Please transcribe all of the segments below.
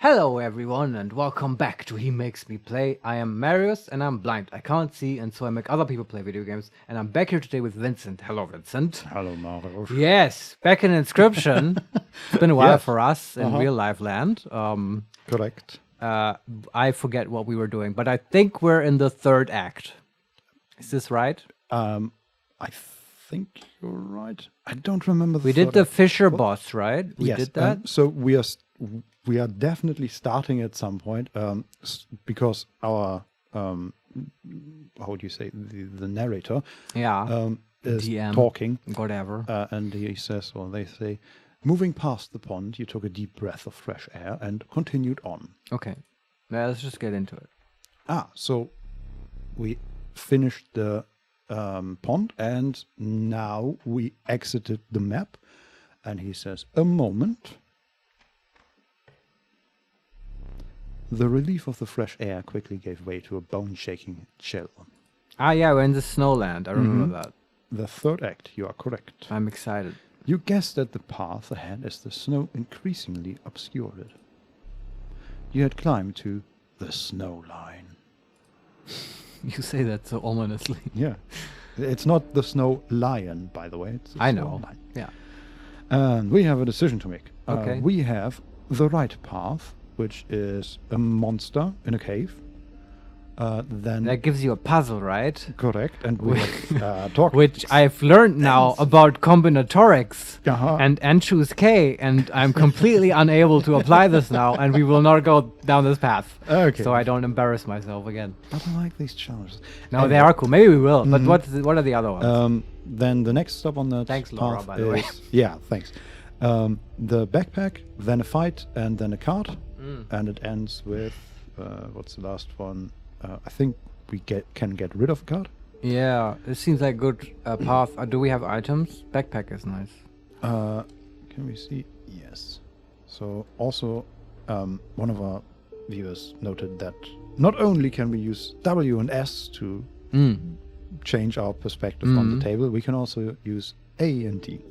Hello everyone and welcome back to He Makes Me Play. I am Marius and I'm blind. I can't see and so I make other people play video games. And I'm back here today with Vincent. Hello Vincent. Hello Marius. Yes, back in Inscryption. It's been a while Yes. for us in real life land. Correct. I forget what we were doing, but I think we're in the third act. Is this right? I think you're right. I don't remember. We did the Fisher boss, right? We Yes, did that. so we are definitely starting at some point because our how would you say the narrator Yeah. is DM. talking, Whatever. and he says, or they say, moving past the pond, you took a deep breath of fresh air and continued on. Okay. Now let's just get into it. So we finished the pond, and now we exited the map. And he says, a moment. The relief of the fresh air quickly gave way to a bone-shaking chill. Yeah, we're in the snowland. I remember that. The third act, you are correct. I'm excited. You guessed at the path ahead as the snow increasingly obscured it. You had climbed to the snow line. You say that so ominously. Yeah. It's not the snow lion, by the way. It's the I snow know. line. Yeah. And we have a decision to make. Okay. We have the right path, which is a monster in a cave. Then That gives you a puzzle, right? correct, and we have talked. Which I've learned now about combinatorics Uh-huh. and choose K, and I'm completely unable to apply this now, and we will not go down this path. Okay. So I don't embarrass myself again. I don't like these challenges. No, they are cool. Maybe we will. But Mhm. what are the other ones? Then the next stop on that Thanks, path Laura, by the way. is yeah, thanks. The backpack, then a fight, and then a cart, and it ends with what's the last one? I think we can get rid of a cart. Yeah, it seems like a good path. Do we have items? Backpack is nice. Can we see? Yes. So also, one of our viewers noted that not only can we use W and S to change our perspective on the table, we can also use A and D.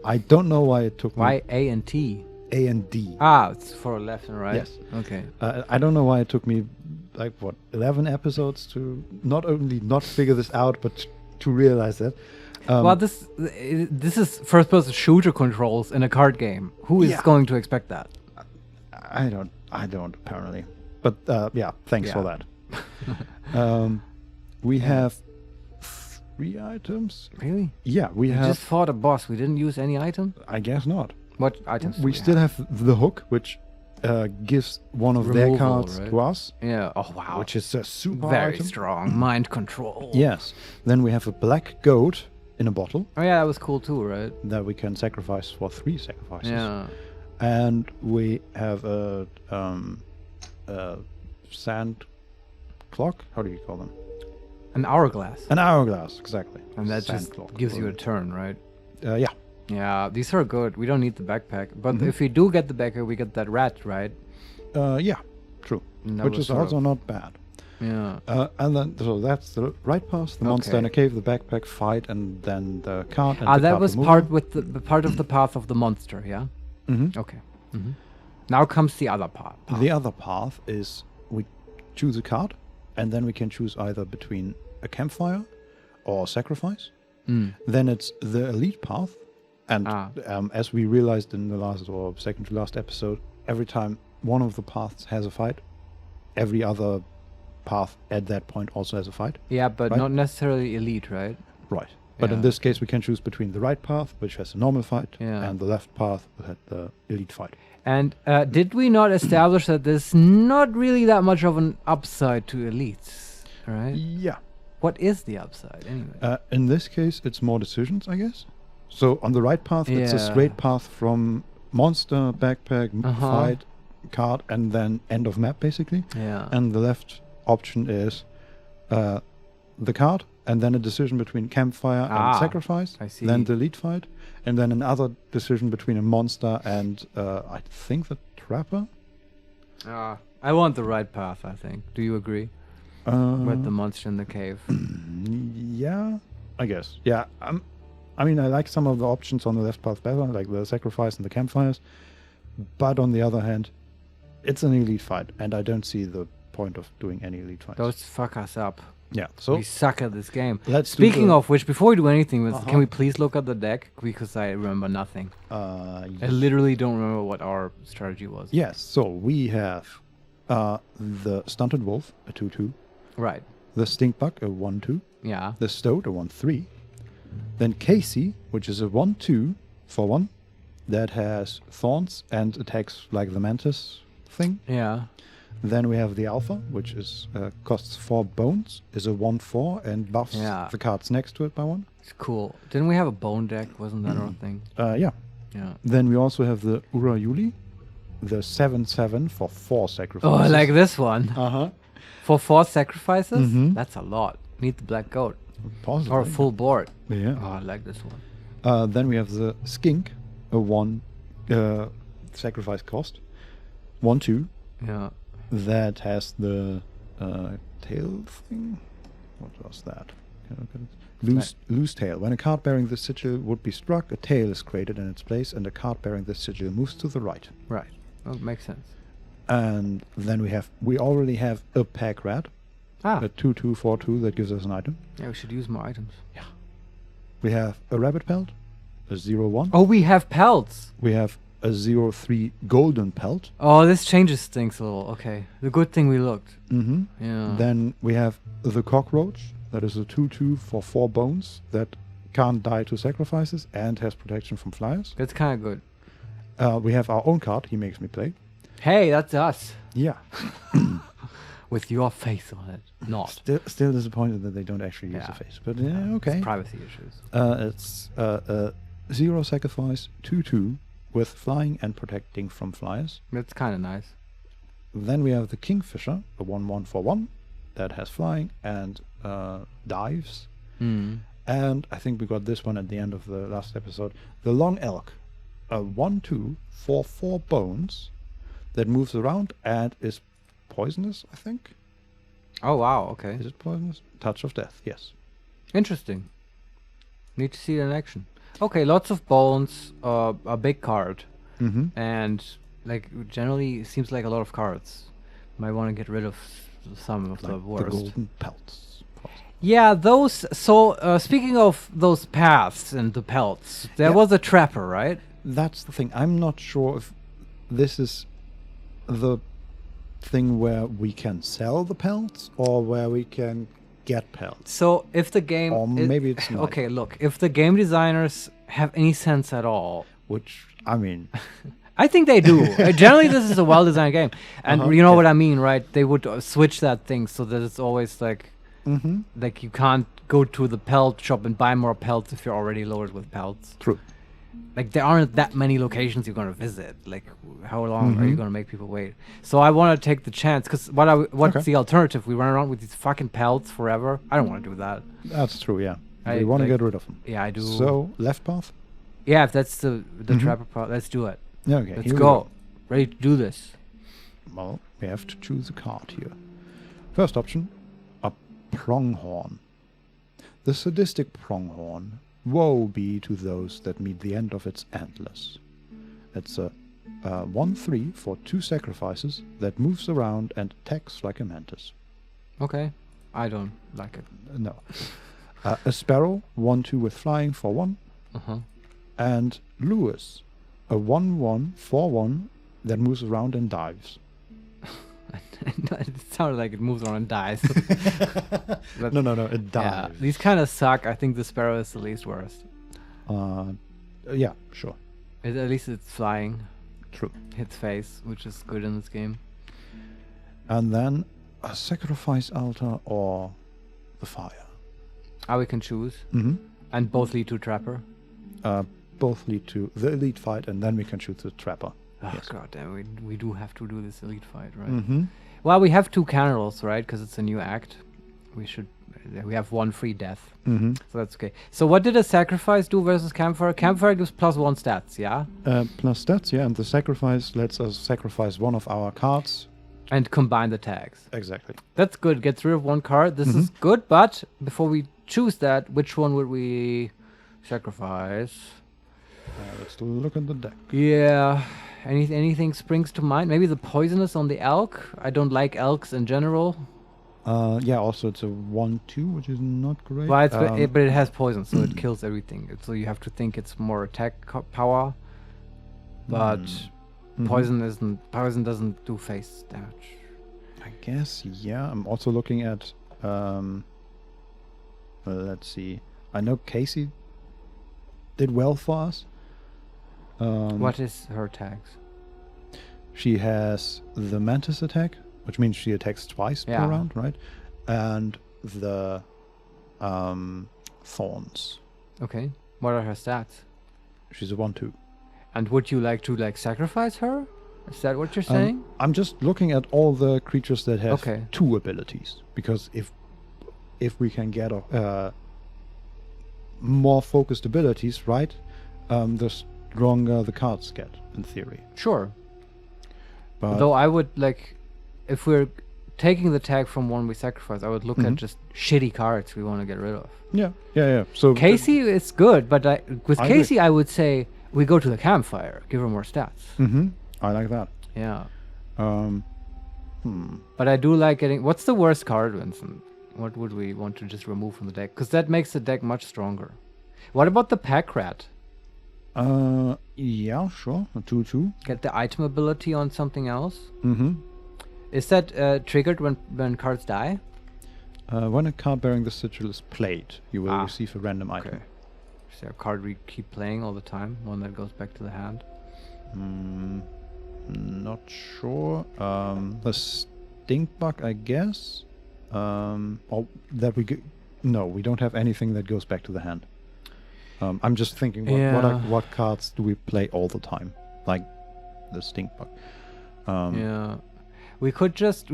I don't know why it took Why me A and T? A and D. It's for left and right. Yes. Okay. I don't know why it took me like 11 episodes to not only not figure this out, but to realize that. Well, this is first-person shooter controls in a card game. Who is Yeah. going to expect that? I don't apparently. But yeah, thanks for Yeah. that. We have 3 items. Really? Yeah, we We have. just fought a boss. We didn't use any item. I guess not. What items? do We still have the hook, which gives one of their Removal, cards right? to us, Yeah. Oh wow. which is a super very item. strong. Mind control. Yes. Then we have a black goat in a bottle Oh yeah, that was cool too, right? that we can sacrifice for 3 sacrifices. Yeah. And we have a sand clock. How do you call them? An hourglass. An hourglass, exactly. And that Sand just clock. gives you a turn, right? Yeah. Yeah, these are good. We don't need the backpack. But if we do get the backpack, we get that rat, right? Yeah. True. And that Which was is sort also of- not bad. Yeah. And then, so that's the right path, the monster in a Okay. cave, the backpack fight, and then the cart. And the That cart was removal. part with the part of the path of the monster, yeah? Mhm. Okay. Now comes the other part. The other path is we choose a card, and then we can choose either between a campfire or sacrifice. Then it's the elite path, and as we realized in the last or second to last episode, every time one of the paths has a fight, every other path at that point also has a fight. Yeah, but Right. not necessarily elite, right? Right. But in Yeah. this case, we can choose between the right path, which has a normal fight, Yeah. and the left path, which had the elite fight. And did we not establish that there's not really that much of an upside to elites, right? Yeah. What is the upside anyway? In this case, it's more decisions, I guess. So on the right path, it's a Yeah. straight path from monster, backpack, Uh-huh. fight, card, and then end of map, basically. Yeah. And the left option is the card, and then a decision between campfire and sacrifice. I see. Then the lead fight, and then another decision between a monster and I think the trapper. I want the right path, I think. Do you agree? With the monster in the cave. Yeah, I guess. Yeah, I mean, I like some of the options on the left path better, like the sacrifice and the campfires. But on the other hand, it's an elite fight, and I don't see the point of doing any elite fights. Those fuck us up. Yeah, so We suck at this game. Speaking of which, before we do anything, Uh-huh. can we please look at the deck? Because I remember nothing. I literally don't remember what our strategy was. yes, so we have the Stunted Wolf, a 2/2, Right. the Stinkbug, a 1/2, Yeah. the Stoat, a 1/3, then Casey, which is a 1/2 for 1, that has thorns and attacks like the Mantis thing. Yeah. Then we have the Alpha, which is costs 4 bones, is a 1/4, and buffs Yeah. the cards next to it by 1. It's cool. Didn't we have a bone deck? Wasn't that our thing? Yeah. Yeah. Then we also have the Urayuli, the 7/7 for 4 Oh, sacrifices. I like this one. Uh-huh. For 4 sacrifices? Mhm. That's a lot. Need the black goat. Possibly. Or a full board. Yeah. Oh, I like this one. Then we have the Skink, a 1 sacrifice cost, 1/2. Yeah. That has the tail thing. What was that? Can I look at it? Loose tail. When a card bearing this sigil would be struck, a tail is created in its place, and a card bearing this sigil moves to the right. Right. Oh, makes sense. And then we already have a pack rat, Ah. a 2/2 4/2 that gives us an item. Yeah, we should use more items. We have a rabbit pelt, a 0/1. Oh, we have pelts. We have a 0/3 golden pelt. Oh, this changes things a little. Okay. The good thing we looked. Mm-hmm. Yeah. Then we have the cockroach. That is a 2/2 for 4 bones that can't die to sacrifices and has protection from flyers. That's kind of good. We have our own card, HeMakesMePlay. Hey, that's us. Yeah. With your face on it. Not. Still disappointed that they don't actually use Yeah. the face. But yeah, okay. It's privacy issues. It's 0 sacrifice, 2/2 with flying and protecting from flyers. That's kind of nice. Then we have the Kingfisher, a 1/1 for 1 that has flying and dives. Mm. And I think we got this one at the end of the last episode. The Long Elk, a 1/2 for 4 bones that moves around and is poisonous, I think. Oh, wow. Okay. Is it poisonous? Touch of Death, yes. Interesting. Need to see it in action. Okay, lots of bones, a big card, Mm-hmm. and like generally it seems like a lot of cards. Might want to get rid of some of the Like the worst. golden pelts. Yeah, those. So speaking of those paths and the pelts, there Yeah. was a trapper, right? That's the thing. I'm not sure if this is the thing where we can sell the pelts or where we can get pelts. So if the game, Or maybe it's not. okay. Look, if the game designers have any sense at all, Which, I mean, I think they do. Generally, this is a well-designed game, and you know yeah. what I mean, right? They would switch that thing so that it's always like you can't go to the pelt shop and buy more pelts if you're already loaded with pelts. true. Like there aren't that many locations you're gonna visit. Like how long are you gonna make people wait? So I want to take the chance because what's Okay. the alternative? We run around with these fucking pelts forever. I don't want to do that. That's true, yeah. I We want to like- get rid of them. Yeah, I do. So, left path? yeah, if that's the trapper part, let's do it. Yeah, okay. Let's here we go. Ready to do this. Well, we have to choose a card here. First option, a pronghorn. The sadistic pronghorn. Woe be to those that meet the end of its antlers. It's a 1/3 for 2 sacrifices that moves around and attacks like a mantis. Okay. I don't like it. No. A sparrow, 1/2 with flying for 1. Uh-huh. And Lewis, a 1/1 for 1 that moves around and dives. It sounded like it moves around and dies. But No, it yeah, dives. these kind of suck. I think the sparrow is the least worst. Yeah, sure. At least it's flying. True. Hits face, which is good in this game. And then a sacrifice altar or the fire. We can choose. Mm-hmm. And both lead to trapper. Both lead to the elite fight, and then we can shoot the trapper. Oh, Yes. god damn, we do have to do this elite fight, right? Mm-hmm. Well, we have 2 candles, right? Because it's a new act. We have 1 free death. Mm-hmm. So that's okay. So what did a sacrifice do versus campfire? Campfire gives +1 stats, yeah? Plus stats, yeah, and the sacrifice lets us sacrifice one of our cards. And combine the tags. Exactly. That's good. Gets rid of 1 card. This is good, but before we choose that, which one would we sacrifice? Let's look at the deck. Yeah, Anything springs to mind? Maybe the poisonous on the elk. I don't like elks in general. Yeah, also it's a 1/2, which is not great. Well, but it has poison, so it kills everything. So you have to think it's more attack power. But poison doesn't do face damage. I guess, yeah. I'm also looking at well, let's see. I know Casey did well for us. What is her tags? She has the Mantis attack, which means she attacks twice per round, right? And the Thorns. Okay. What are her stats? She's a 1/2. And would you like to sacrifice her? Is that what you're saying? I'm just looking at all the creatures that have Okay. 2 abilities, because if we can get more focused abilities, right, the stronger the cards get, in theory. Sure. But Though I would if we're taking the tag from one we sacrifice, I would look at just shitty cards we want to get rid of. yeah. So Casey is good, but with I Casey, I would say we go to the campfire, give her more stats. I like that. Yeah. Um, But I do like getting. What's the worst card, Vincent? What would we want to just remove from the deck? Because that makes the deck much stronger. What about the pack rat? Yeah, sure. A 2/2. Get the item ability on something else? Mm-hmm. Is that triggered when cards die? When a card bearing the sigil is played, you will receive a random item. Okay. Is there a card we keep playing all the time? One that goes back to the hand? Not sure. The stink bug, I guess. Or that no, we don't have anything that goes back to the hand. I'm just thinking, what cards do we play all the time? Like the stink bug. Yeah. We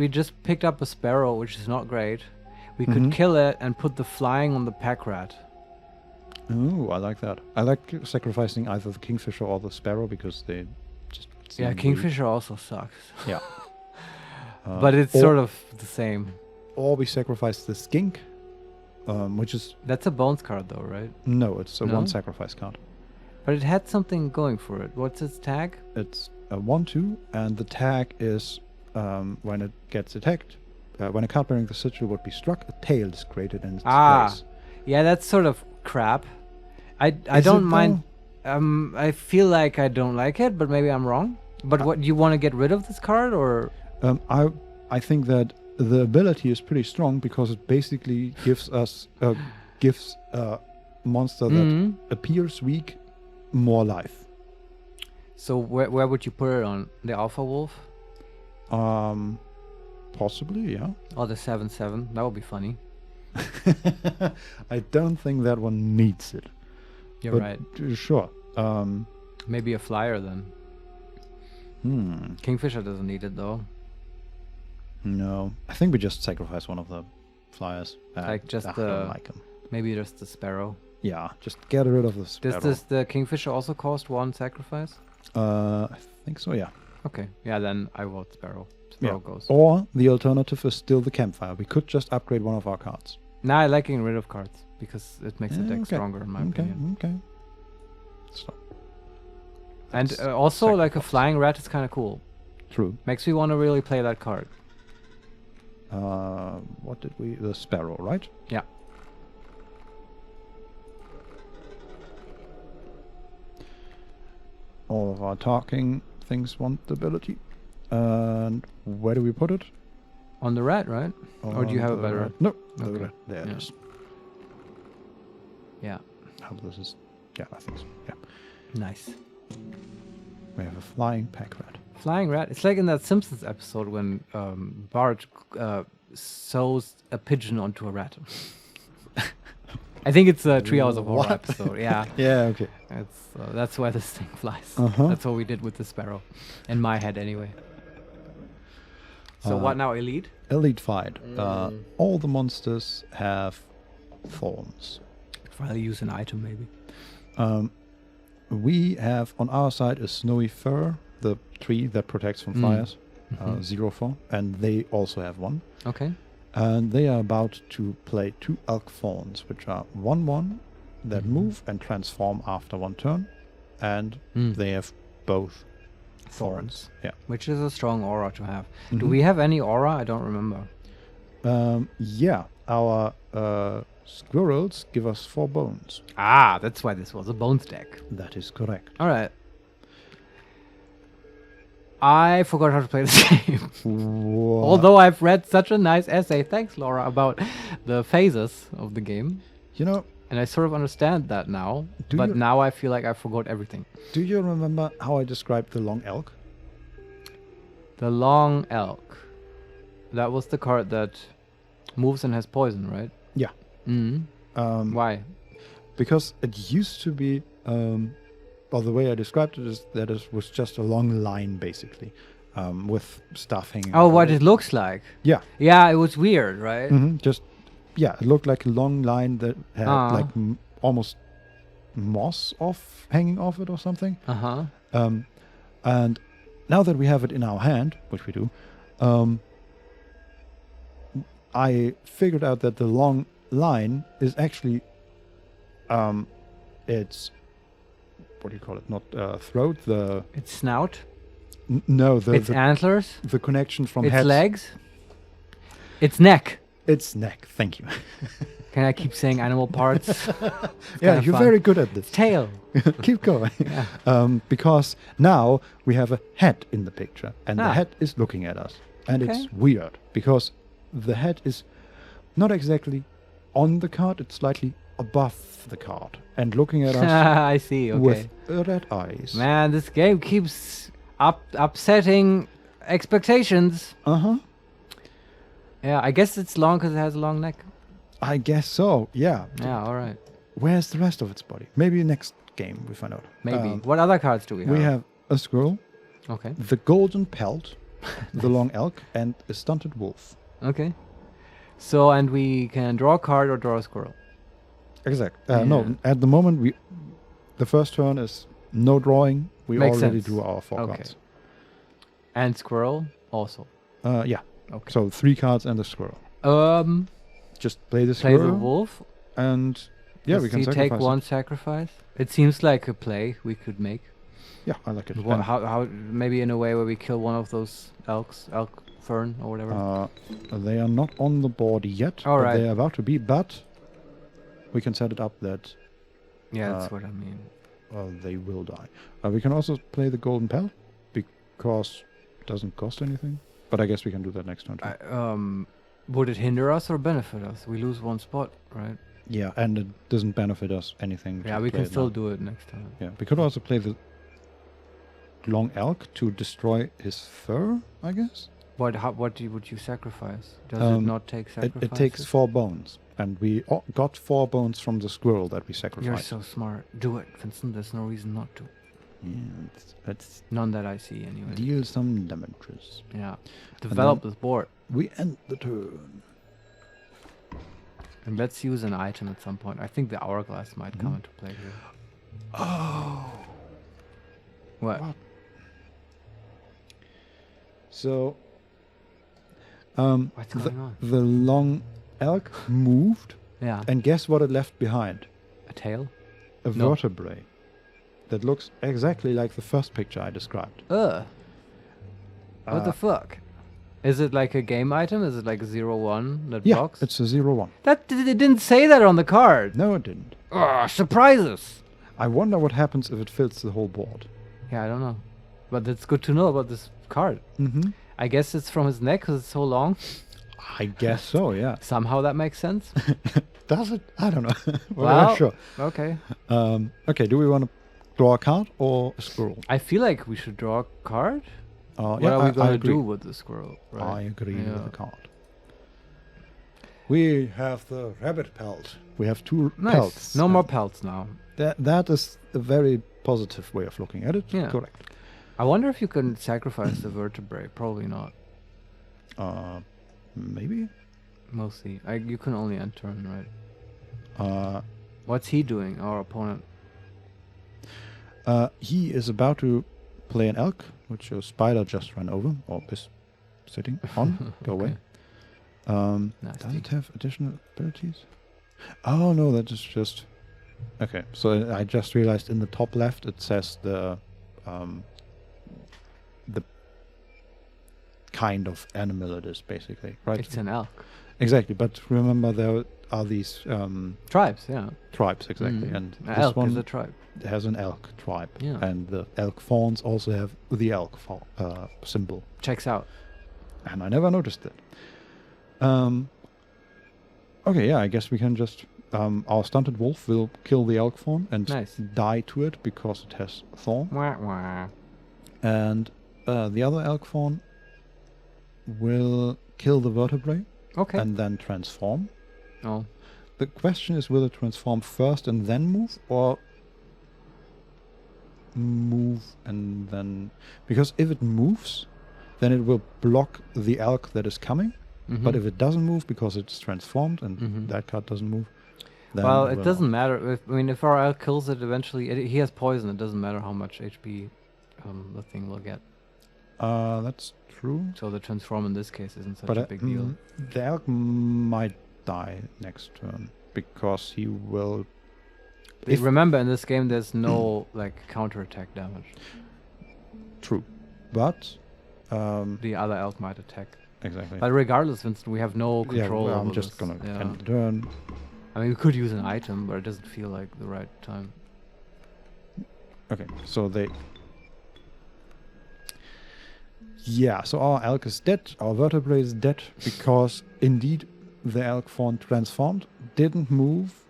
just picked up a sparrow, which is not great. We could kill it and put the flying on the pack rat. Oh, I like that. I like sacrificing either the kingfisher or the sparrow because they just seem kingfisher also sucks. Yeah. But it's sort of the same. Or we sacrifice the skink, which is... That's a bones card though, right? No, it's a 1 sacrifice card. But it had something going for it. What's its tag? It's a 1/2, and the tag is when it gets attacked, when a card bearing the sigil would be struck, a tail is created in its place. Yeah, that's sort of crap. I don't mind. I feel like I don't like it, but maybe I'm wrong. But what, you want to get rid of this card, or? I think that the ability is pretty strong because it basically gives us gives a monster that appears weak more life. So where would you put it on? The Alpha Wolf? Possibly, yeah. Or the 7/7? That would be funny. I don't think that one needs it. You're right. Sure. Maybe a flyer then. Kingfisher doesn't need it though. No, I think we just sacrifice one of the flyers. Like just I don't like 'em. Maybe just the sparrow. Yeah, just get rid of the sparrow. Does the kingfisher also cost 1 sacrifice? I think so, yeah. Okay, yeah, then I vote sparrow. Sparrow goes. Or the alternative is still the campfire. We could just upgrade one of our cards. Nah, I like getting rid of cards because it makes the deck stronger in my opinion. Okay. So. And also, like a flying rat is kind of cool. True. Makes me want to really play that card. What did we... The sparrow, right? Yeah. All of our talking things want the ability. And where do we put it? On the rat, right? Or do you have a better... No. Okay. There it is. Yeah. How this is... Yeah, I think so. Yeah. Nice. We have a flying pack rat. Flying rat. It's like in that Simpsons episode when Bart sews a pigeon onto a rat. I think it's a 3 Hours of Horror episode. Yeah. Yeah, okay. That's why this thing flies. Uh-huh. That's what we did with the sparrow. In my head, anyway. So what now, Elite? Elite fight. All the monsters have thorns. If I use an item, maybe. We have on our side a snowy fir, the tree that protects from fires, 0/4, and they also have 1. Okay. And they are about to play 2 elk fawns, which are 1/1 that move and transform after 1 turn, and they have both Thorns. Yeah. Which is a strong aura to have. Do Mhm. we have any aura? I don't remember. Yeah, our squirrels give us 4 bones. Ah, that's why this was a bones deck. That is correct. All right. I forgot how to play this game. Although I've read such a nice essay, thanks Laura, about the phases of the game. You know, And I sort of understand that now. Do But you- now I feel like I forgot everything. do you remember how I described the long elk? The long elk. That was the card that moves and has poison, right? Yeah. Mm. Why? Because it used to be, well, the way I described it is that it was just a long line, basically, with stuff hanging Oh, off what of it looks like. Yeah. Yeah, it was weird, right? Just, yeah, it looked like a long line that had like almost moss hanging off it or something. Uh-huh. And now that we have it in our hand, which we do, I figured out that the long line is actually, it's, what do you call it? Not throat. Its snout. No, Its antlers. the connection from Its head. legs. Its neck. Its neck. Thank you. Can I keep saying animal parts? It's Yeah, kinda you're fun. very good at this. Tail. Keep going. Yeah. Because now we have a head in the picture, and the Ah. head is looking at us, and Okay. it's weird because the head is not exactly on the card; it's slightly above the card and looking at us I see. Okay. with red eyes. Man, this game keeps upsetting expectations. Uh-huh. Yeah, I guess it's long because it has a long neck. I guess so. Yeah. Yeah, all right. Where's the rest of its body? Maybe next game we find out. Maybe. What other cards do we have? We have a squirrel, Okay. the golden pelt, the long elk, and a stunted wolf. Okay. So, and we can draw a card or draw a squirrel. Exact. Yeah. No, at the moment the first turn is no drawing. We Makes already sense. drew our 4 Okay. cards. And squirrel also. Yeah. Okay. So 3 cards and a squirrel. Just play the Play squirrel. the wolf. And yeah, Does we can he sacrifice take it. one sacrifice? It seems like a play we could make. Yeah, I like it. What, And, how maybe in a way where we kill one of those elk fern or whatever. they are not on the board yet. All but right. They are about to be, but we can set it up that Yeah, that's what I mean. they will die. We can also play the golden pelt because it doesn't cost anything. But I guess we can do that next turn too. Would it hinder us or benefit us? We lose one spot, right? Yeah, and it doesn't benefit us anything. Yeah, to we play can it still now. do it next time. Yeah, we could also play the long elk to destroy his fur, I guess. What would you sacrifice? Does it not take It sacrifices? takes 4 bones, and we got 4 bones from the squirrel that we You're sacrificed. so smart. Do it, Vincent. There's no reason not to. Yeah, let's None that I see, anyway. deal some damages. Yeah. Develop then- this board. We end the turn. And let's use an item at some point. I think the hourglass might come into play here. Oh. What? So, What's going on? the long elk moved, Yeah. and guess what it left behind? A tail? A No. vertebrae that looks exactly like the first picture I described. What Uh, the fuck? Is it like a game item? Is it like a 0-1 that Yeah, blocks? it's a 0-1. It didn't say that on the card. No, it didn't. Surprises. I wonder what happens if it fills the whole board. Yeah, I don't know. But it's good to know about this card. Mm-hmm. I guess it's from his neck because it's so long. I guess so, yeah. Somehow that makes sense. Does it? I don't know. We're Well, not sure. Okay. Okay, do we want to draw a card or a squirrel? I feel like we should draw a card. What Yeah, are we I going to agree. do with the squirrel? I Right. agree Yeah. with the card. We have the rabbit pelt. We have 2 Nice. pelts. No more pelts now. That is a very positive way of looking at it. Yeah. Correct. I wonder if you can sacrifice the vertebrae. Probably not. Maybe. Mostly. You can only end turn, right? Uh, What's he doing, our opponent? he is about to play an elk, which a spider just ran over, or is sitting on. Go away. Does Nasty. it have additional abilities? Oh no, that is just... Okay, so I just realized in the top left it says the kind of animal it is, basically, right? It's an elk. Exactly, but remember there are these Tribes, yeah. tribes, exactly, and An this elk one is a tribe. has an elk tribe, Yeah. and the elk fawns also have the elk symbol, Checks out. and I never noticed it. Okay, yeah, I guess we can just our stunted wolf will kill the elk fawn and Nice. die to it because it has thorn, Wah, wah. and the other elk fawn will kill the vertebrae Okay. and then transform. Oh. The question is, will it transform first and then move, or move and then... Because if it moves, then it will block the elk that is coming. But if it doesn't move because it's transformed and that card doesn't move, then Well, it it will doesn't matter. If our elk kills it eventually, he has poison. It doesn't matter how much HP the thing will get. That's true. So the transform in this case isn't such But a big deal. the elk might die next turn because he will... Remember, in this game, there's no like counterattack damage. True. But... The other elk might attack. exactly. But regardless, Vincent, we have no control well, over I'm just this. gonna Yeah. end the turn. I mean, we could use an item, but it doesn't feel like the right time. Okay, so they... Yeah, so our elk is dead, our vertebrae is dead, because indeed the elk fawn transformed, didn't move,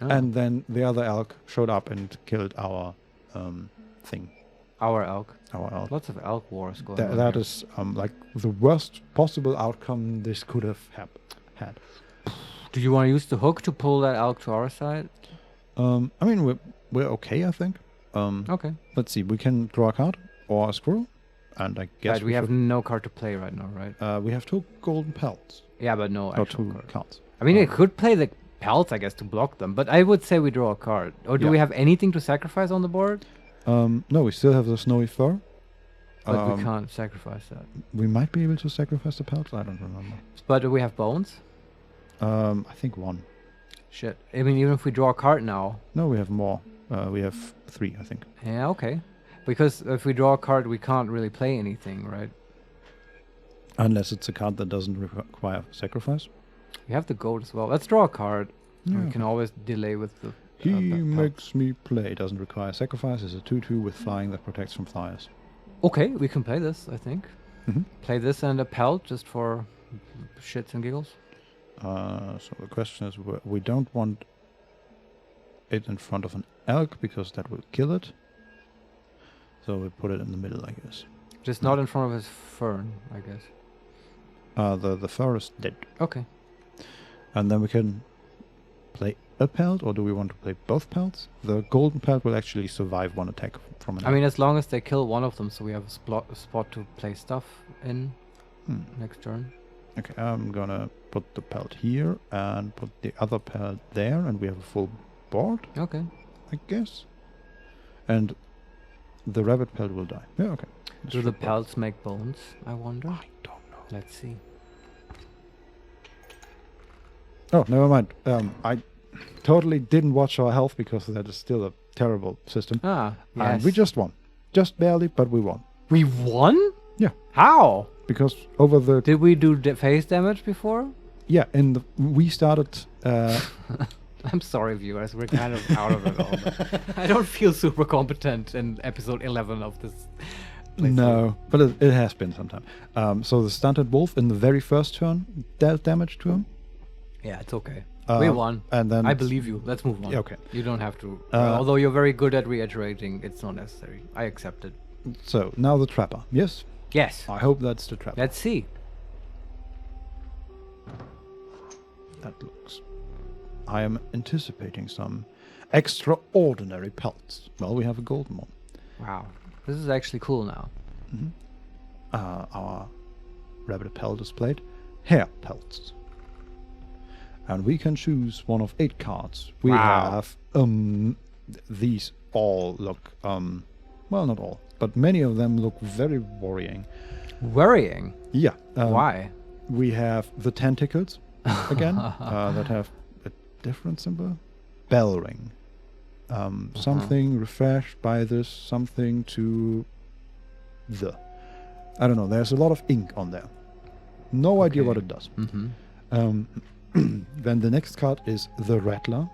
Oh. and then the other elk showed up and killed our thing, Our elk. our elk. Lots of elk wars going on. That here. is like the worst possible outcome this could have had. Do you want to use the hook to pull that elk to our side? I mean, we're okay, I think. Okay. Let's see, we can draw a card or a squirrel, and I guess Right, we have no card to play right now, right? we have 2 golden pelts. Yeah, but no Or actual 2 card. cards. I mean, it could play the pelts, I guess, to block them, but I would say we draw a card. Or do Yeah. we have anything to sacrifice on the board? No, we still have the snowy fur. But we can't sacrifice that. We might be able to sacrifice the pelts. I don't remember. But do we have bones? I think 1. Shit. I mean, even if we draw a card now. No, we have more. We have 3, I think. Yeah, okay. Because if we draw a card, we can't really play anything, right? Unless it's a card that doesn't require sacrifice. We have the goat as well. Let's draw a card. Yeah. We can always delay with the... He the makes me play. Doesn't require sacrifice. Is a 2/2 with flying that protects from flyers. Okay, we can play this, I think. Mhm. Play this and a pelt just for shits and giggles. So the question is, we don't want it in front of an elk because that will kill it. So we put it in the middle, I guess. Just not in front of his fern, I guess. The fur is dead. Okay. And then we can play a pelt, or do we want to play both pelts? The golden pelt will actually survive one attack from an I mean, as long as they kill one of them, so we have a spot to play stuff in next turn. Okay, I'm gonna put the pelt here and put the other pelt there, and we have a full board, Okay. I guess. And the rabbit pelt will die. Yeah, okay. Do the pelts make bones, I wonder? I don't know. Let's see. Oh, never mind. I totally didn't watch our health because that is still a terrible system. Ah, yes. And we just won. Just barely, but we won. We won? Yeah. How? Because over the... Did we do phase damage before? Yeah, we started... I'm sorry, viewers. We're kind of out of it all. But I don't feel super competent in episode 11 of this. No, but it has been some time. So the stunted wolf in the very first turn dealt damage to him. Yeah, it's okay. We won. And then I believe you. Let's move on. Yeah, okay. You don't have to. Although you're very good at reiterating, it's not necessary. I accept it. So now the trapper. Yes, Yes. I hope that's the trapper. Let's see. That looks. I am anticipating some extraordinary pelts. Well, we have a golden one. Wow. This is actually cool now. Our rabbit pelt displayed. Hair pelts. And we can choose one of 8 cards. We Wow. have these all look well, not all, but many of them look very worrying. Worrying. Yeah. Why? We have the tentacles again that have a different symbol. Bell ring. Something refreshed by this, something to the. I don't know. There's a lot of ink on there. No idea what it does. Then the next card is the Rattler,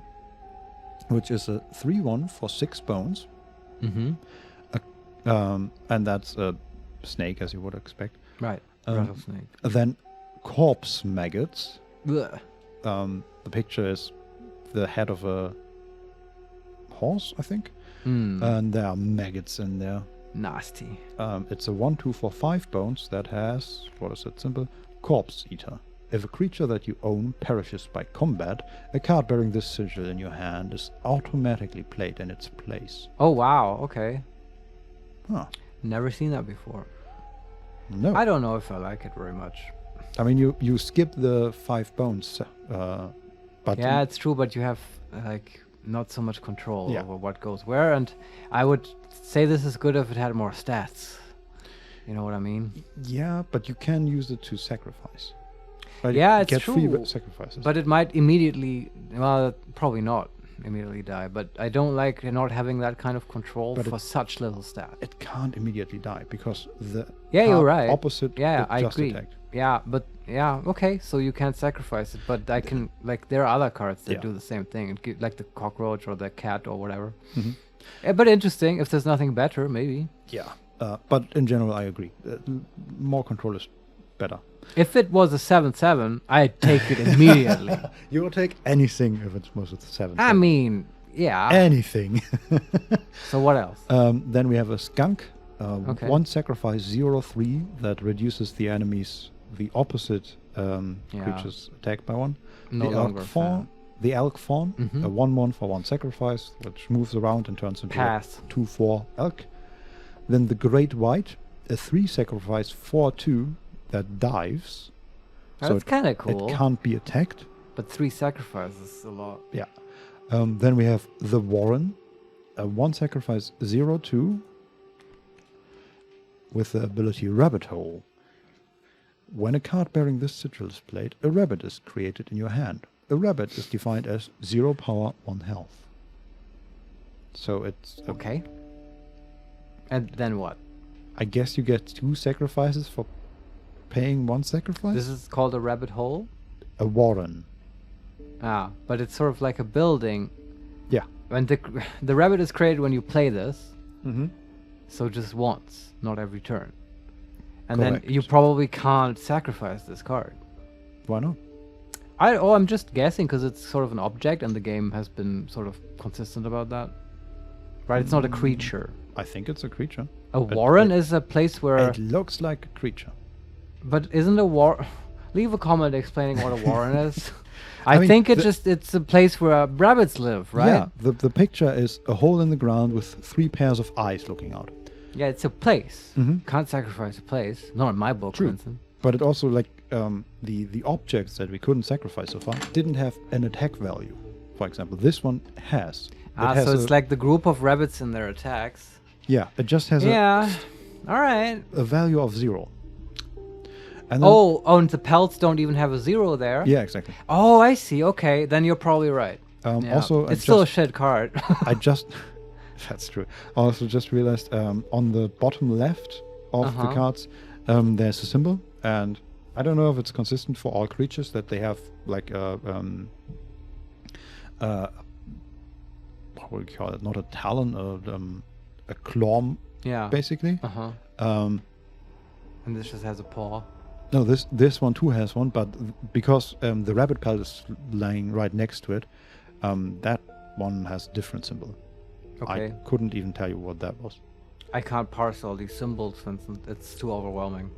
which is a 3/1 for 6 bones. And that's a snake, as you would expect. Right. Rattlesnake. Then Corpse Maggots. Ugh. The picture is the head of a horse, I think. And there are maggots in there. Nasty. It's a 1/2 for 5 bones that has, what is that symbol? Corpse Eater. If a creature that you own perishes by combat, a card bearing this sigil in your hand is automatically played in its place. Oh, wow. Okay. Huh. Never seen that before. No. I don't know if I like it very much. I mean, you skip the 5 bones, but Yeah, it's true, but you have like not so much control Yeah. over what goes where, and I would say this is good if it had more stats. You know what I mean? yeah, but you can use it to sacrifice. Right? Yeah, You it's get free true. sacrifices. But it might immediately, well, probably not immediately die, but I don't like not having that kind of control But for such little stat. it can't immediately die because the Yeah, you're card right. opposite Yeah, it I just agree. attacked. Yeah, but yeah, okay, so you can't sacrifice it, but I can, like, there are other cards that Yeah. do the same thing, like the cockroach or the cat or whatever. Mhm. Yeah, but interesting, if there's nothing better, maybe. Yeah, but in general, I agree. More control is better. If it was a 7/7, I'd take it immediately. You will take anything if it's most of the 7. I mean, yeah. anything. So what else? Then we have a skunk. Okay. 1 sacrifice 0/3 that reduces the opposite creature's attack by 1. No the longer elk fawn. The elk fawn. Mhm. A 1/1 for 1 sacrifice, which moves around and turns into Pass. a 2/4 elk. Then the great white. A 3 sacrifice 4/2 that dives. That's kind of cool. It can't be attacked. But 3 sacrifices a lot. Yeah. Then we have the Warren. A 1 sacrifice 0/2 with the ability Rabbit Hole. When a card bearing this sigil is played, a rabbit is created in your hand. A rabbit is defined as 0 power, 1 health. So it's... Okay. And then what? I guess you get 2 sacrifices for paying 1 sacrifice? This is called a rabbit hole? A Warren. Ah, but it's sort of like a building. Yeah. And the rabbit is created when you play this, Mm-hmm. so just once, not every turn. And Correct. then you probably can't sacrifice this card. Why not? I'm just guessing because it's sort of an object and the game has been sort of consistent about that. Right? It's not a creature. I think it's a creature. A warren is a place where... It looks like a creature. But isn't a war... Leave a comment explaining what a warren is. I mean, think it's a place where rabbits live, right? Yeah, the picture is a hole in the ground with 3 pairs of eyes looking out. Yeah, it's a place. Mhm. Can't sacrifice a place. Not in my book, True. for instance. But it also, like, the objects that we couldn't sacrifice so far didn't have an attack value. For example, this one has. It has So it's like the group of rabbits and their attacks. Yeah, it just has Yeah. All right. a value of 0. And then, And the pelts don't even have a 0 there. yeah, exactly. Oh, I see. Okay, then you're probably right. Yeah. Also, it's still a shit card. I just... That's true. I also just realized on the bottom left of the cards, there's a symbol. And I don't know if it's consistent for all creatures that they have, like, what would you call it? Not a talon, a claw, Yeah. basically. And this just has a paw. No, this one too has one, but because the rabbit pelt is lying right next to it, that one has a different symbol. Okay. I couldn't even tell you what that was. I can't parse all these symbols, Vincent. It's too overwhelming.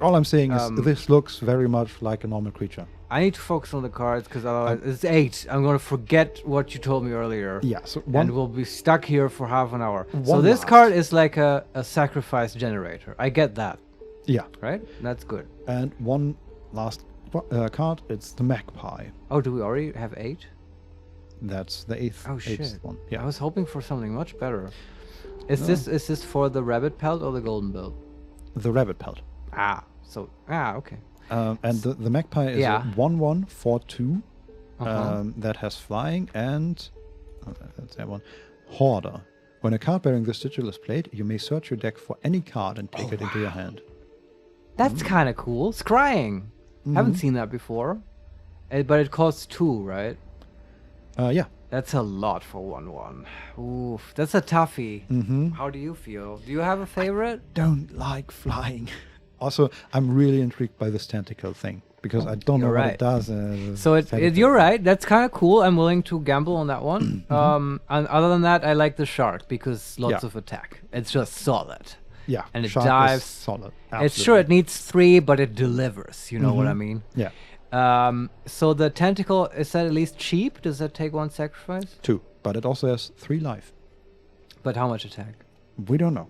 All I'm saying is this looks very much like a normal creature. I need to focus on the cards because otherwise it's 8. I'm going to forget what you told me earlier. Yeah, so And we'll be stuck here for half an hour. So One this last. card is like a sacrifice generator. I get that, yeah, right? That's good. and one last card. It's the magpie. Oh, do we already have 8? That's the eighth Shit. one. I Yeah, was hoping for something much better. Is this for the rabbit pelt or the golden bill? the rabbit pelt. Okay. And the magpie is Yeah. a 1/1 for 2 Uh-huh. that has flying and that's that one. Hoarder. When a card bearing this sigil is played, you may search your deck for any card and take it into your hand. That's kind of cool. Scrying. Haven't seen that before. But it costs 2, right? Yeah. That's a lot for 1/1. Oof, that's a toughie. How do you feel? Do you have a favorite? Don't like flying. Also, I'm really intrigued by this tentacle thing because I don't know what it does. So you're right. That's kind of cool. I'm willing to gamble on that one. And other than that, I like the shark because lots of attack. It's just solid. Yeah, and it shark dives. Is solid. It's sure it needs 3, but it delivers. You know what I mean? Yeah. So the tentacle, is that at least cheap? Does that take 1 sacrifice? 2, but it also has 3 life. But how much attack? We don't know.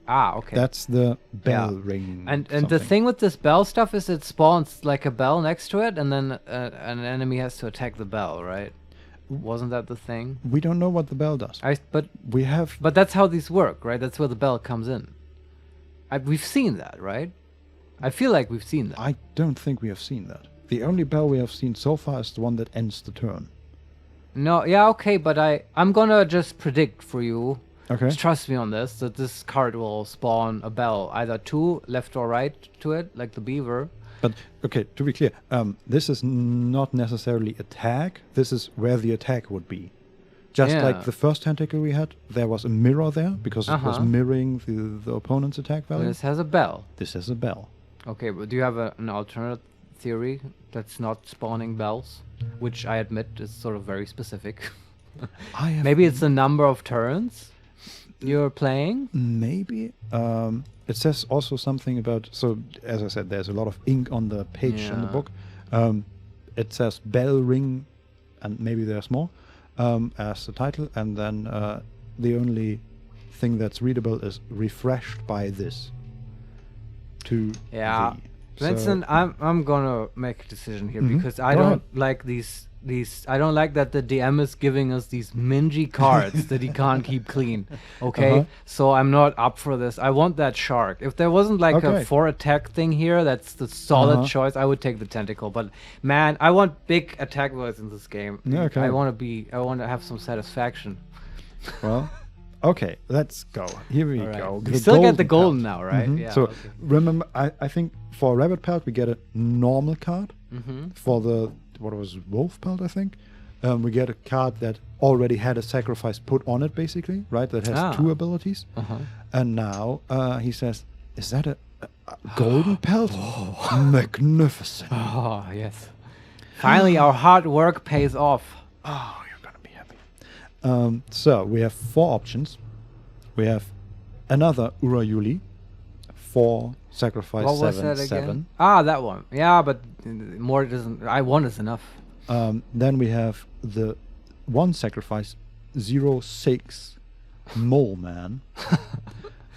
Okay. That's the bell ring. And the thing with this bell stuff is it spawns like a bell next to it, and then an enemy has to attack the bell, right? Wasn't that the thing? We don't know what the bell does. But that's how these work, right? That's where the bell comes in. We've seen that, right? I feel like we've seen that. I don't think we have seen that. The only bell we have seen so far is the one that ends the turn. No, yeah, okay, but I'm gonna just predict for you. Okay. Just trust me on this, that this card will spawn a bell, either 2 left or right to it, like the beaver. But, okay, to be clear, this is not necessarily attack. This is where the attack would be. Just like the first tentacle we had, there was a mirror there because it was mirroring the opponent's attack value. And this has a bell. This has a bell. Okay, but do you have an alternate theory that's not spawning bells? Which I admit is sort of very specific. Maybe it's the number of turns you're playing? Maybe. It says also something about, so as I said, there's a lot of ink on the page in the book. It says bell ring, and maybe there's more. As the title, and then the only thing that's readable is refreshed by this. Vincent, I'm gonna make a decision here because I don't like these. I don't like that the DM is giving us these mingy cards that he can't keep clean. Okay, so I'm not up for this. I want that shark. If there wasn't like a 4 attack thing here, that's the solid choice. I would take the tentacle. But man, I want big attack words in this game. I want to have some satisfaction. Well, okay, let's go. Here we go. We still get the golden now, right? Yeah. So remember, I think for a rabbit pelt we get a normal card. For the wolf pelt, I think we get a card that already had a sacrifice put on it, basically, right? That has 2 abilities. And now he says, "Is that a golden pelt? Magnificent!" Oh yes! Finally, our hard work pays off. Oh, you're gonna be happy. So we have 4 options. We have another Urayuli, 4 sacrifice. What was that again? That one. Yeah, but more doesn't. 1 is enough. Then we have the 1 sacrifice 0/6 Mole Man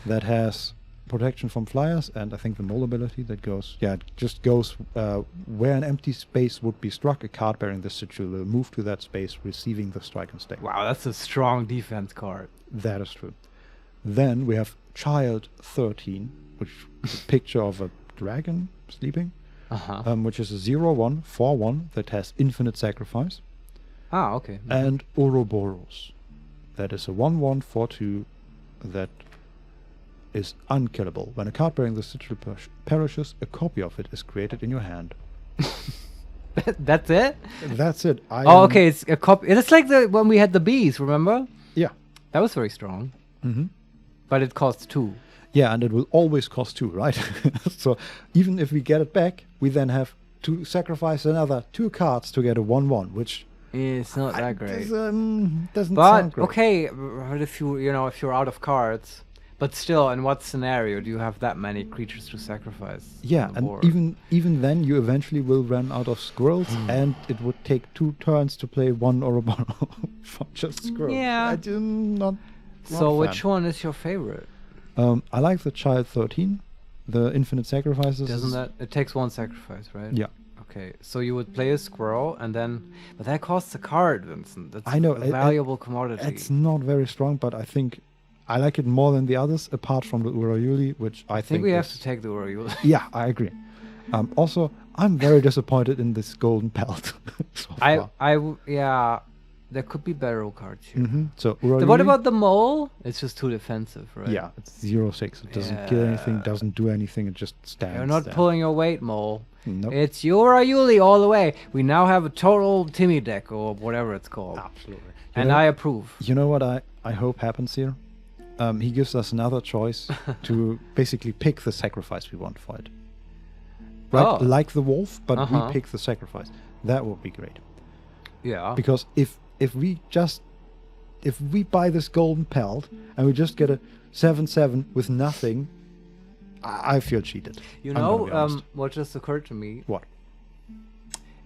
that has protection from flyers, and I think the mole ability that goes, it just goes where an empty space would be struck, a card bearing this sigil will move to that space, receiving the strike and stay. Wow, that's a strong defense card. That is true. Then we have Child 13, which is a picture of a dragon sleeping, which is a 0/1 4/1 that has infinite sacrifice. Okay. And Ouroboros, that is a 1/1 4/2 that is unkillable. When a card bearing the sigil perishes, a copy of it is created in your hand. That's it? That's it. Okay, it's a copy. It's like when we had the bees, remember? Yeah. That was very strong. But it costs 2. Yeah, and it will always cost 2, right? So even if we get it back, we then have to sacrifice another 2 cards to get a 1/1, which it's not that great. Doesn't but sound great. Okay, but if you're out of cards, but still, in what scenario do you have that many creatures to sacrifice? Yeah, and even then, you eventually will run out of squirrels, and it would take 2 turns to play 1 Ouroboros for just squirrels. Yeah. So which one is your favorite? I like the Child 13, the infinite sacrifices. Doesn't that it takes 1 sacrifice, right? Yeah. Okay, so you would play a squirrel, and then, but that costs a card, Vincent. That's I know, a valuable commodity. It's not very strong, but I think I like it more than the others, apart from the Urayuli, which I think we have to take the Urayuli. Yeah, I agree. Also, I'm very disappointed in this golden pelt. So far. There could be better cards here. So What about the mole? It's just too defensive, right? Yeah, it's 0/6. It doesn't kill anything, doesn't do anything. It just stands. You're not pulling your weight, mole. Nope. It's Yuli all the way. We now have a total Timmy deck or whatever it's called. Absolutely. And I approve. You know what I hope happens here? He gives us another choice to basically pick the sacrifice we want for it. Right? Like the wolf, but we pick the sacrifice. That would be great. Yeah. Because if we buy this golden pelt and we just get a 7/7 with nothing, I feel cheated. You know, what just occurred to me? What?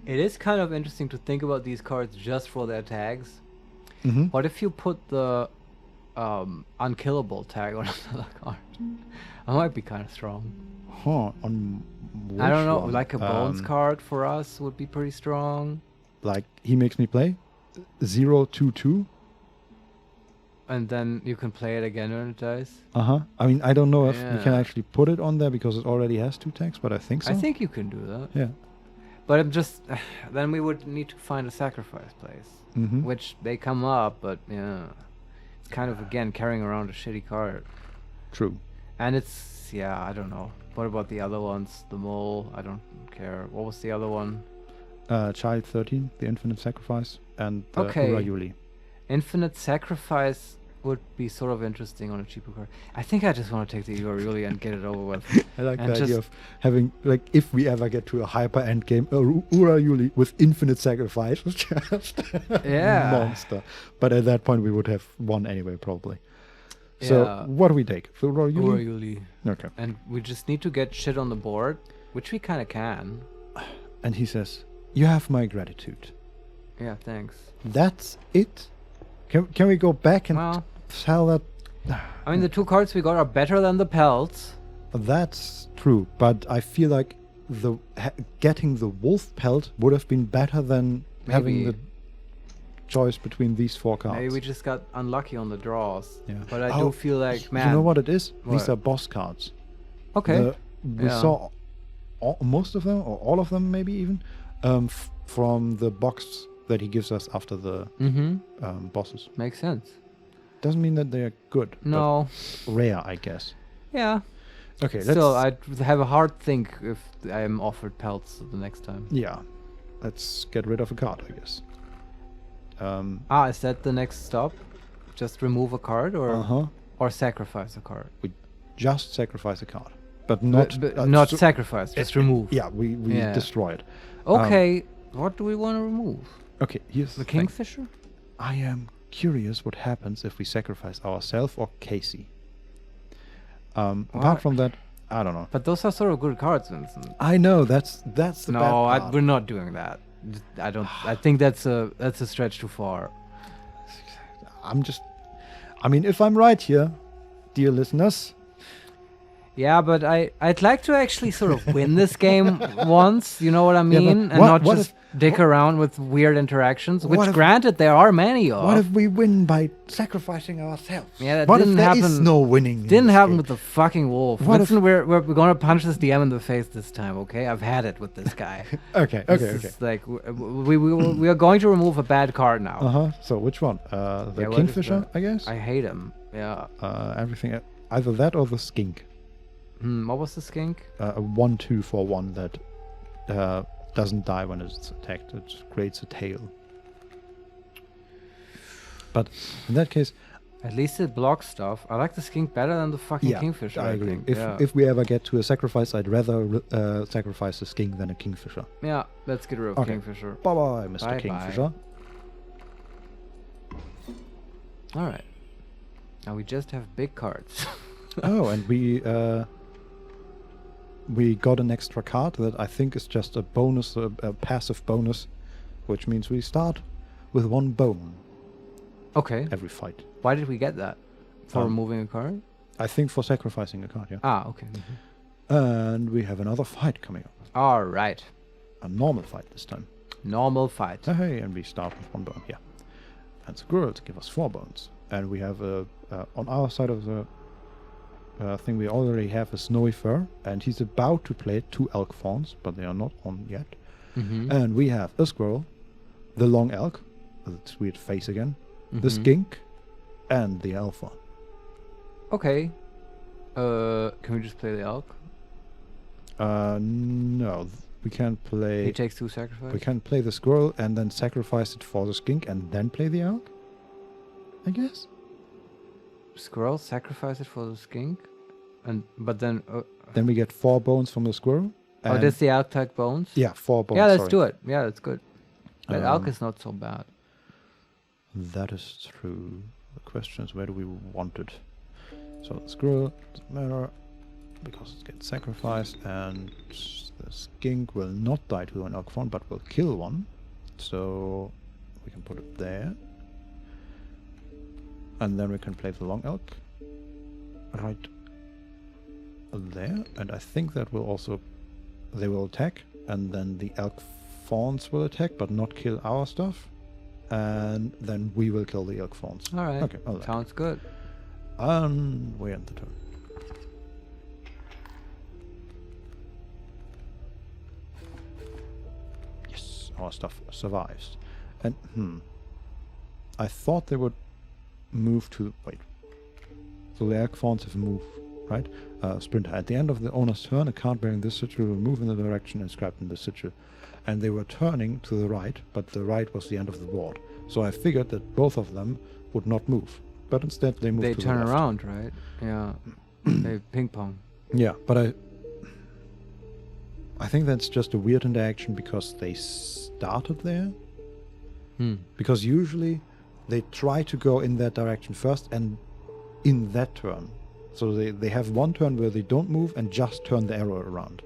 It is kind of interesting to think about these cards just for their tags. What if you put the unkillable tag on another card? That might be kind of strong. On I don't know, one? like a bones card for us would be pretty strong. Like HeMakesMePlay 0/2/2. And then you can play it again when it dies. I mean, I don't know if we can actually put it on there because it already has 2 tags, but I think so. I think you can do that. Yeah. But I'm just then we would need to find a sacrifice place, which they come up, but yeah, it's kind of again carrying around a shitty card. True. And it's I don't know. What about the other ones? The mole, I don't care. What was the other one? Child 13, the Infinite Sacrifice, and Yuli. Infinite Sacrifice would be sort of interesting on a cheaper card. I think I just want to take the Yuli and get it over with. I like the idea of having, like, if we ever get to a hyper end game, Yuli with Infinite Sacrifice was just monster. But at that point, we would have won anyway, probably. So, what do we take? The Yuli? Okay. And we just need to get shit on the board, which we kind of can. And he says, "You have my gratitude." Yeah, thanks. That's it? Can we go back and sell that? I mean, the 2 cards we got are better than the pelts. That's true, but I feel like getting the wolf pelt would have been better than having the choice between these 4 cards. Maybe we just got unlucky on the draws. Yeah. But I do feel like, man... You know what it is? These are boss cards. Okay. We saw most of them, or all of them maybe even, from the box that he gives us after the bosses. Makes sense. Doesn't mean that they are good. No. Rare, I guess. Yeah. Okay. Still, I'd have a hard think if I am offered pelts the next time. Yeah. Let's get rid of a card, I guess. Is that the next stop? Just remove a card, or sacrifice a card? We just sacrifice a card, but not not sacrifice. Just remove. Yeah, we destroy it. Okay. What do we want to remove? Okay, here's the Kingfisher. I am curious what happens if we sacrifice ourselves or Casey. Apart from that, I don't know. But those are sort of good cards, Vincent. I know that's the bad part. We're not doing that. I don't. I think that's a stretch too far. I mean, if I'm right here, dear listeners. Yeah, but I'd like to actually sort of win this game once, you know what I mean? And not just dick around with weird interactions, which granted there are many of. What if we win by sacrificing ourselves? Yeah, that didn't happen. There is no winning. Didn't happen with the fucking wolf. Listen, we're gonna punch this DM in the face this time, okay? I've had it with this guy. Okay. Like we are going to remove a bad card now. So which one? The Kingfisher, I guess. I hate him. Yeah. Everything, either that or the skink. What was the skink? A 1/2 for 1 that doesn't die when it's attacked. It creates a tail. But in that case, at least it blocks stuff. I like the skink better than the fucking Kingfisher. I agree. If we ever get to a sacrifice, I'd rather sacrifice a skink than a Kingfisher. Yeah, let's get rid of Kingfisher. Bye bye, Mr. Kingfisher. All right. Now we just have big cards. Oh, and we got an extra card that I think is just a bonus, a passive bonus, which means we start with 1 bone. Okay. Every fight. Why did we get that? For removing a card? I think for sacrificing a card, yeah. Okay. And we have another fight coming up. All right. A normal fight this time. Normal fight. Hey, and we start with 1 bone, yeah. And squirrels give us 4 bones. And we have on our side of the thing we already have a snowy fur, and he's about to play 2 elk fawns, but they are not on yet. And we have a squirrel, the long elk, its weird face again. The skink and the alpha. Okay. Can we just play the elk? No, we can't play. He takes 2 sacrifice. We can play the squirrel and then sacrifice it for the skink and then play the elk, I guess. Squirrel, sacrifice it for the skink, but then. Then we get 4 bones from the squirrel. Oh, that's the elk type bones. Yeah, 4 bones. Yeah, let's do it. Yeah, that's good. But elk is not so bad. That is true. The question is, where do we want it? So the squirrel doesn't matter because it gets sacrificed, and the skink will not die to an elk fawn, but will kill one. So we can put it there, and then we can play the long elk right there. And I think that will also they will attack, and then the elk fawns will attack, but not kill our stuff. And then we will kill the elk fawns. All right. Okay. Sounds good. We end the turn. Yes, our stuff survives. And I thought they would move to wait. So the elk fawns have moved, right? Sprinter. At the end of the owner's turn, a card bearing this sigil will move in the direction inscribed in the sigil. And they were turning to the right, but the right was the end of the board. So I figured that both of them would not move, but instead they moved to the left. They turn around, right? Yeah. They ping pong. Yeah, but I think that's just a weird interaction because they started there. Because usually they try to go in that direction first and in that turn. So they have one turn where they don't move and just turn the arrow around.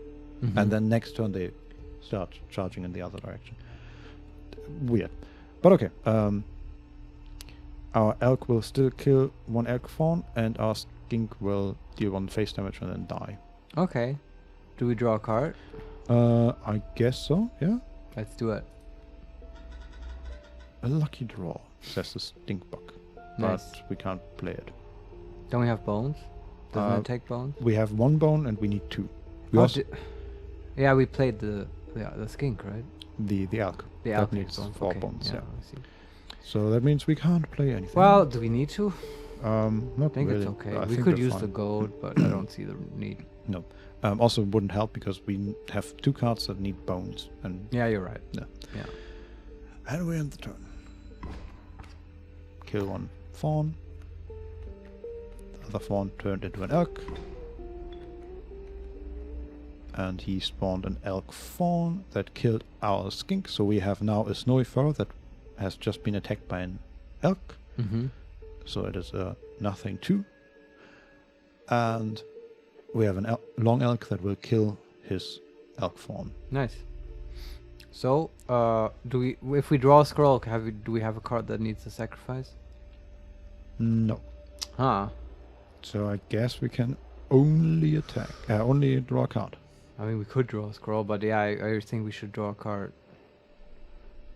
And then next turn they start charging in the other direction. Weird. But okay. Our elk will still kill 1 elk fawn, and our skink will deal 1 face damage and then die. Okay. Do we draw a card? I guess so, yeah. Let's do it. A lucky draw, says the stink bug. Nice. But we can't play it. Don't we have bones? Doesn't it take bones? We have 1 bone and we need 2. We yeah, we played the skink, right? The elk. The that elk needs 4 bones. Yeah. I see. So that means we can't play anything. Well, do we need to? Not I think really. it's okay. I We think could they're use fine. the gold, but I don't see the need. No. Also, it wouldn't help because we have 2 cards that need bones. And Yeah, you're right. Yeah. Yeah. And we end the turn. Kill 1 fawn. The other fawn turned into an elk. And he spawned an elk fawn that killed our skink. So we have now a snowy fur that has just been attacked by an elk. So it is a nothing 2. And we have an long elk that will kill his elk fawn. Nice. So, if we draw a scroll, do we have a card that needs a sacrifice? No. Huh. So I guess we can only attack. Only draw a card. I mean, we could draw a scroll, but yeah, I think we should draw a card.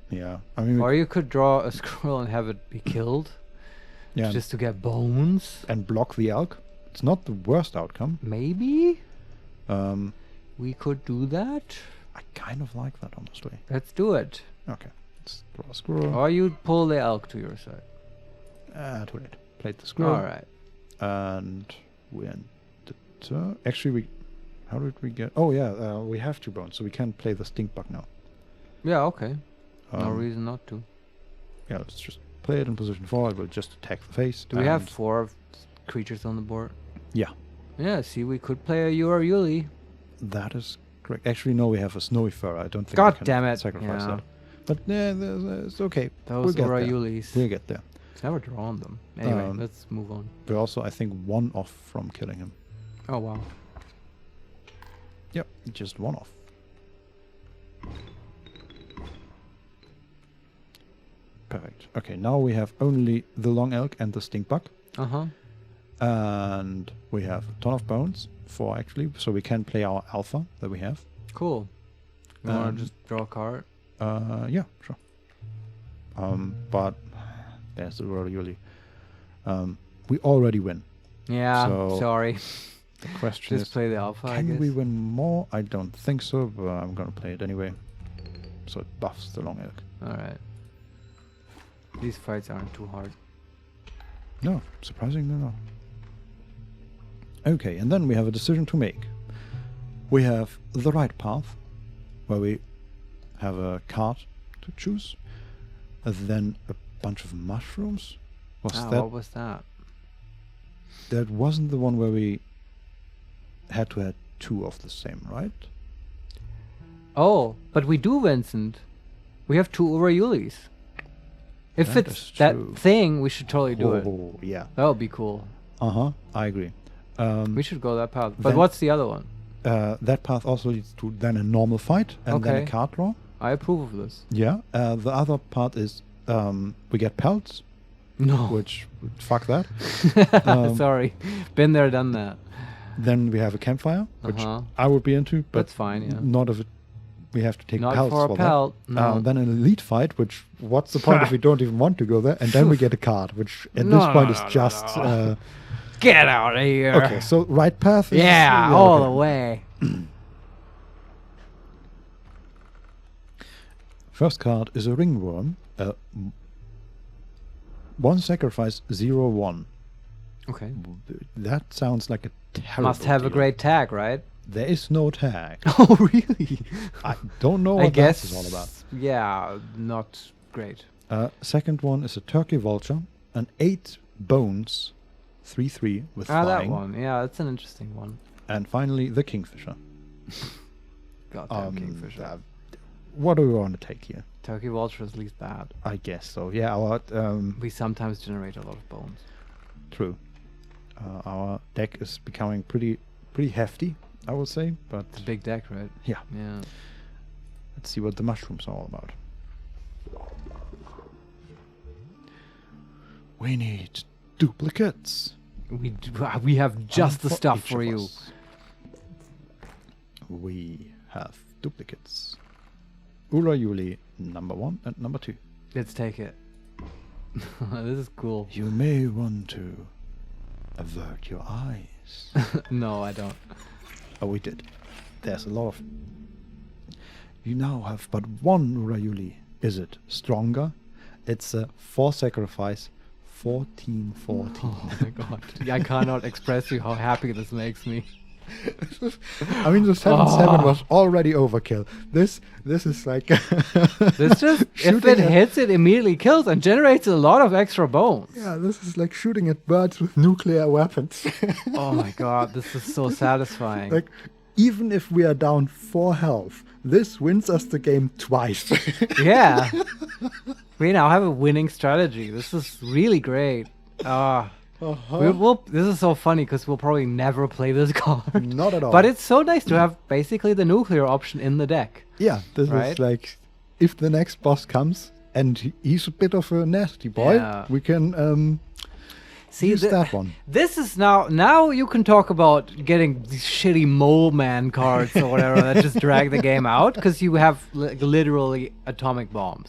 Yeah. I mean, Or you could draw a scroll and have it be killed. yeah, Just to get bones. and block the elk. It's not the worst outcome. Maybe? Um, We could do that. I kind of like that, honestly. Let's do it. Okay. Let's draw a squirrel. Or you pull the elk to your side. Too late. Played the squirrel. Alright. And we end the turn. Actually, how did we get... Oh, yeah, we have 2 bones, so we can play the stink bug now. Yeah, okay. No reason not to. Yeah, let's just play it in position 4. It will just attack the face. Do we have 4 creatures on the board? Yeah. Yeah, see, we could play a Yu or Yuli. That is correct. Actually, no, we have a snowy fur. I don't think God we can damn it. sacrifice Yeah. that. But it's okay. Those We'll get are there. Yulis. We'll get there. Never drawn them. Anyway, let's move on. We're also, I think, 1 off from killing him. Oh, wow. Yep, just 1 off. Perfect. Okay, now we have only the long elk and the stink bug. Uh-huh. And we have a ton of bones, 4 actually, so we can play our alpha that we have. Cool. You want to just draw a card? Yeah, sure. But there's the roll Yuli. We already win. Yeah, So- sorry. The question Just is, play the alpha, I can guess. we win more? I don't think so, but I'm gonna play it anyway. So it buffs the long elk. Alright. These fights aren't too hard. No, surprisingly not. Okay, and then we have a decision to make. We have the right path, where we have a card to choose, and then a bunch of mushrooms. What was that? That wasn't the one where we had to have 2 of the same, right? Oh, but we do, Vincent. We have 2 Urayulis. If That it's is that true. thing, we should totally do it. Oh, yeah. That would be cool. Uh-huh, I agree. We should go that path. But then- what's the other one? That path also leads to then a normal fight and then a Okay. card draw. I approve of this. Yeah. The other part is we get pelts, No. which fuck that. Sorry. Been there, done that. Then we have a campfire, which Uh-huh. I would be into, but That's fine, yeah. not if it, we have to take Not pelts for a that. pelt. No. Then an elite fight, which what's the point if we don't even want to go there? And then we get a card, which at this No, point no, is no, just no. Get out of here. okay. So right path. Is, Yeah, all okay. the way. First card is a ringworm. 1 sacrifice, 0/1. Okay. That sounds like a terrible Must have a deal. great tag, right? There is no tag. Oh, really? I don't know I what guess that is all about. Yeah, not great. Second one is a turkey vulture, an 8 bones, 3/3 with That flying. one. Yeah, that's an interesting one. And finally, the kingfisher. Goddamn kingfisher. What do we want to take here? Turkey vulture is least bad. I guess so. Yeah, our We sometimes generate a lot of bones. true. Our deck is becoming pretty hefty, I would say. But It's a big deck, right? yeah, Yeah. let's see what the mushrooms are all about. We need duplicates. We have just the For stuff each for of you. us. We have duplicates. Urayuli number 1 and number 2. Let's take it. This is cool. You may want to avert your eyes. No, I don't. Oh, we did. There's a lot of... You now have but 1 Urayuli. Is it stronger? It's a 4 sacrifice, 14/14. Oh my god. I cannot express you how happy this makes me. I mean, the 7/7 was already overkill. This is like... This just, if shooting it at- hits, it immediately kills and generates a lot of extra bones. Yeah, this is like shooting at birds with nuclear weapons. Oh my god, this is so satisfying. Like, even if we are down 4 health, this wins us the game twice. Yeah. We now have a winning strategy. This is really great. This is so funny because we'll probably never play this card. Not at all. But it's so nice to have basically the nuclear option in the deck. Yeah, this Right? is like, if the next boss comes and he's a bit of a nasty boy, Yeah. we can use that one. This is now you can talk about getting these shitty mole man cards or whatever that just drag the game out because you have literally atomic bombs.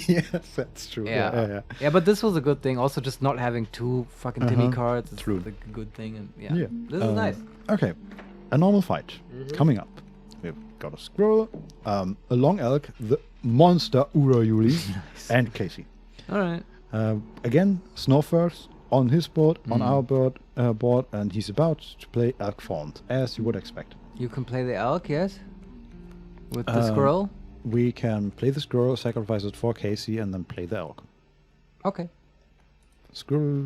Yes, that's true. Yeah. Yeah, but this was a good thing. Also, just not having 2 fucking Timmy cards is True. the good thing. And Yeah. this is nice. Okay, a normal fight coming up. We've got a squirrel, a long elk, the monster Urayuli, and Casey. All right. Again, Snowfirst on his board, on our board, and he's about to play Elk Font, as you would expect. You can play the elk, yes? With the squirrel? We can play the squirrel, sacrifice it for Casey, and then play the elk. Okay. Squirrel,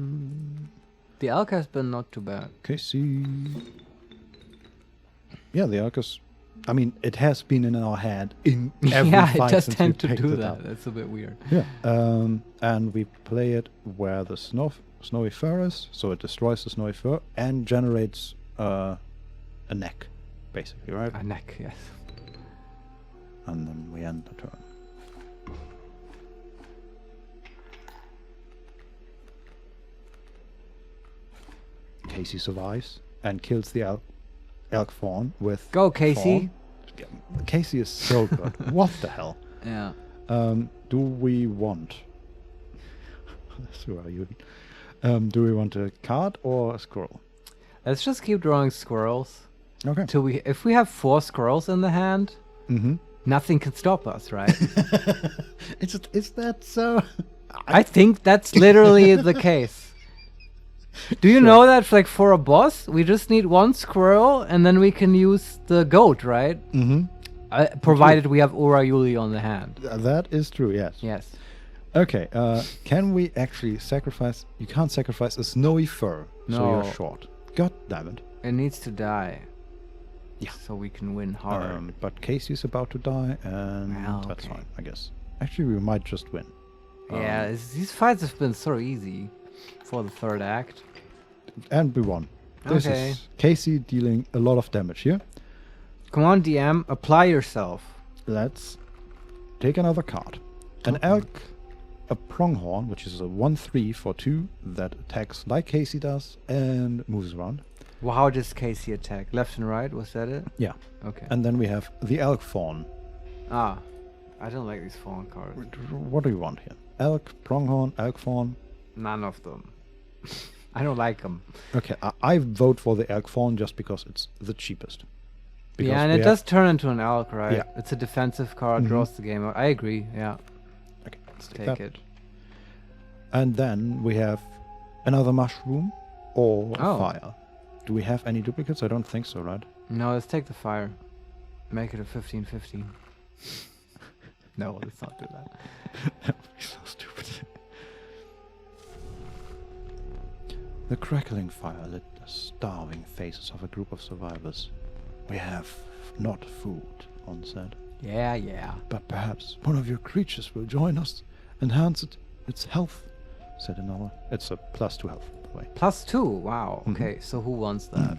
The elk has been not too bad. Casey. Yeah, the elk is... I mean, it has been in our head in every Yeah, fight it does since tend we to picked do it that. up. That's a bit weird. Yeah. And we play it where the snowy fur is, so it destroys the snowy fur and generates a neck, basically, right? A neck, yes. And then we end the turn. Casey survives and kills the elk fawn with... Go, Casey. fawn. Yeah, Casey is so good. What the hell? Yeah. Do we want... So are you? Do we want a card or a squirrel? Let's just keep drawing squirrels. Okay. Till if we have 4 squirrels in the hand, Mm-hmm. nothing can stop us, right? Is that so? I think that's literally the case. Do you know that, like, for a boss, we just need one squirrel, and then we can use the goat, right? Mm-hmm. Provided we have Urayuli on the hand. That is true, yes. Yes. Okay, can we actually sacrifice... You can't sacrifice a snowy fur, so No. you're short. God damn it. It needs to die. Yeah. So we can win hard. But Casey's about to die, and Well, that's okay. fine, I guess. Actually, we might just win. Yeah, these fights have been so easy for the third act. And we won. This Okay. is Casey dealing a lot of damage here. Come on, DM, apply yourself. Let's take another card. An elk, a pronghorn, which is a 1/3 for 2 that attacks like Casey does and moves around. Well, how does Casey attack? Left and right, was that it? Yeah. Okay. And then we have the elk fawn. Ah, I don't like these fawn cards. What do you want here? Elk, pronghorn, elk fawn. None of them. I don't like them. Okay, I vote for the elk fawn just because it's the cheapest. Because Yeah, and we it have- does turn into an elk, right? Yeah. It's a defensive card, Mhm. draws the game out. I agree, yeah. Okay, let's take Take that. it. And then we have another mushroom or Oh. fire. Do we have any duplicates? I don't think so, right? No, let's take the fire. Make it a 15-15. No, let's not do that. That would be so stupid. The crackling fire lit the starving faces of a group of survivors. We have not food, one said. Yeah, yeah. But perhaps one of your creatures will join us, enhance its health, said another. It's a +2 health, by the way. +2, wow. Mhm. Okay, so who wants that?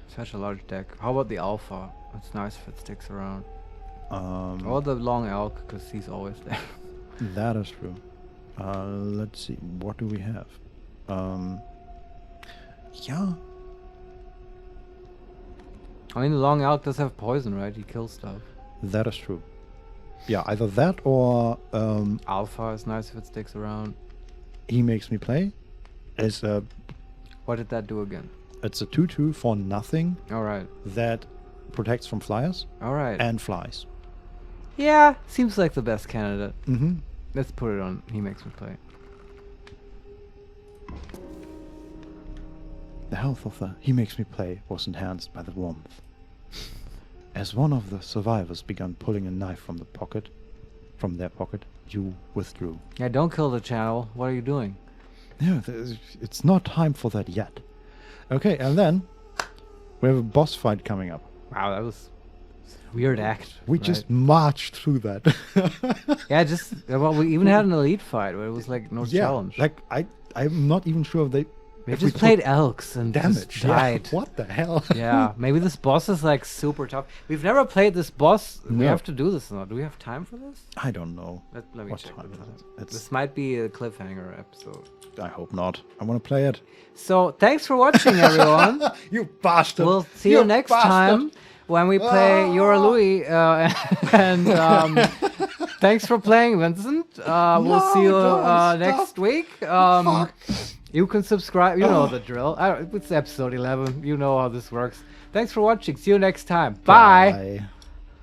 Such a large deck. How about the alpha? It's nice if it sticks around. Or the long elk, because he's always there. That is true. Let's see. What do we have? Yeah. I mean, the long elk does have poison, right? He kills stuff. That is true. Yeah, either that or Alpha is nice if it sticks around. HeMakesMePlay. Is a What did that do again? it's a 2/2 for nothing Alright. that protects from flyers Alright. and flies. Yeah, seems like the best candidate. Mm-hmm. Let's put it on HeMakesMePlay. The health of the HeMakesMePlay was enhanced by the warmth. As one of the survivors began pulling a knife from their pocket, you withdrew. Yeah, don't kill the channel. What are you doing? Yeah, it's not time for that yet. Okay, and then we have a boss fight coming up. Wow, that was a weird act. We right? just marched through that. Yeah, well, we even had an elite fight where it was like no challenge. Like I'm not even sure if they We if just took played elks and damage. just died. Yeah, what the hell? Yeah, maybe this boss is like super tough. We've never played this boss. We No. have to do this now. Do we have time for this? I don't know. Let me What check time the is time. it? It's- This might be a cliffhanger episode. I hope not. I want to play it. So thanks for watching, everyone. You bastard! We'll see you next time when we play Your Louis. And thanks for playing, Vincent. We'll see you don't next stop. week. You can subscribe. You know the drill. It's episode 11. You know how this works. Thanks for watching. See you next time. Bye. Bye.